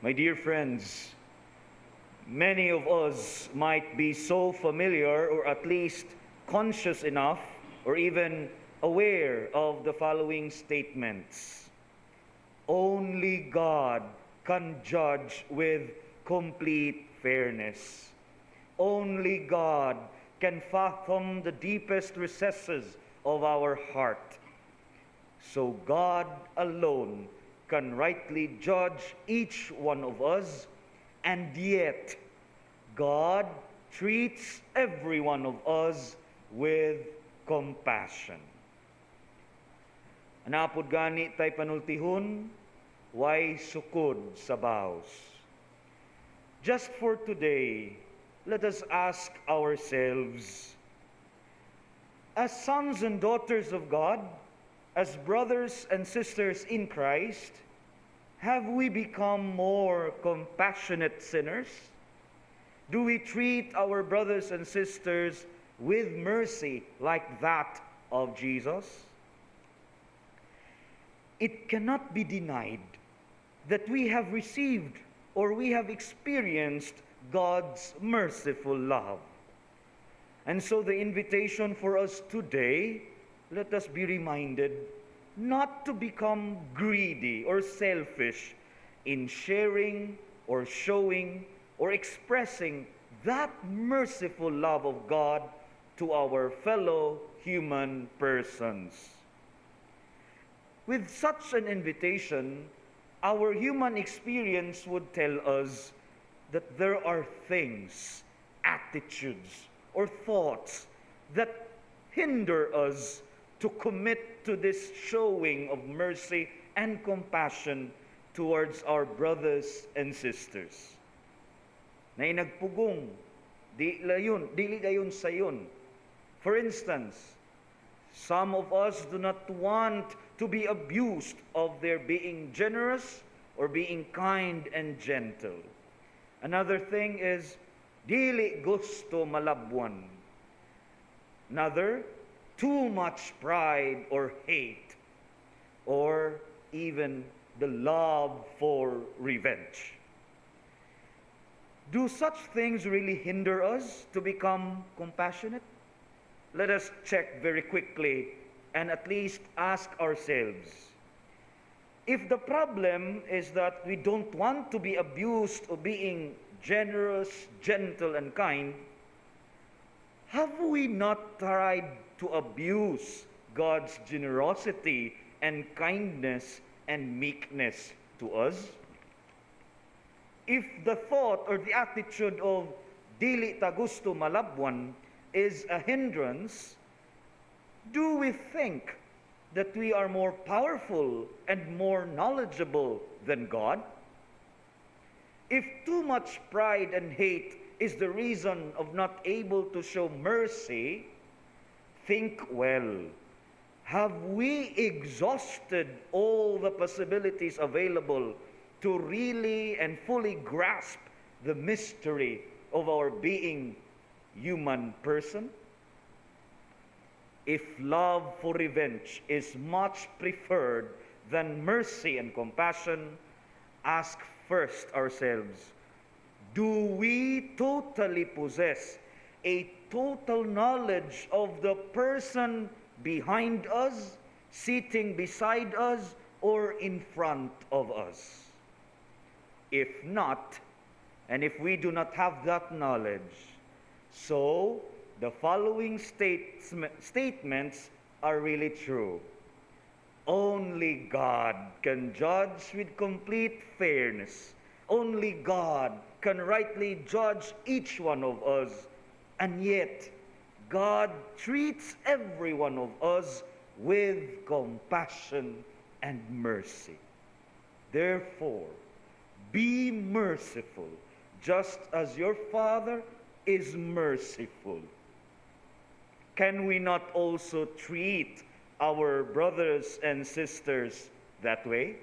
My dear friends, many of us might be so familiar or at least conscious enough or even aware of the following statements. Only God can judge with complete fairness. Only God can fathom the deepest recesses of our heart. So God alone can rightly judge each one of us, and yet God treats every one of us with compassion. Anapod gani tay panultihon, way sukod sa baos. Just for today, let us ask ourselves, as sons and daughters of God, as brothers and sisters in Christ, have we become more compassionate sinners? Do we treat our brothers and sisters with mercy like that of Jesus? It cannot be denied that we have received or we have experienced God's merciful love. And so the invitation for us today, let us be reminded not to become greedy or selfish in sharing or showing or expressing that merciful love of God to our fellow human persons. With such an invitation, our human experience would tell us that there are things, attitudes, or thoughts that hinder us to commit to this showing of mercy and compassion towards our brothers and sisters. Na inagpugong, dili gayon sayon. For instance, some of us do not want to be abused of their being generous or being kind and gentle. Another thing is, dili gusto malabwan. Another, too much pride or hate, or even the love for revenge. Do such things really hinder us to become compassionate? Let us check very quickly and at least ask ourselves, if the problem is that we don't want to be abused of being generous, gentle, and kind, have we not tried to abuse God's generosity and kindness and meekness to us? If the thought or the attitude of dili ta gusto malabwan is a hindrance, do we think that we are more powerful and more knowledgeable than God? If too much pride and hate is the reason of not able to show mercy, think well. Have we exhausted all the possibilities available to really and fully grasp the mystery of our being human person? If love for revenge is much preferred than mercy and compassion, ask first ourselves, do we totally possess a total knowledge of the person behind us, sitting beside us, or in front of us? If not, and if we do not have that knowledge, so the following statements are really true. Only God can judge with complete fairness. Only God can rightly judge each one of us. And yet, God treats every one of us with compassion and mercy. Therefore, be merciful, just as your Father is merciful. Can we not also treat our brothers and sisters that way?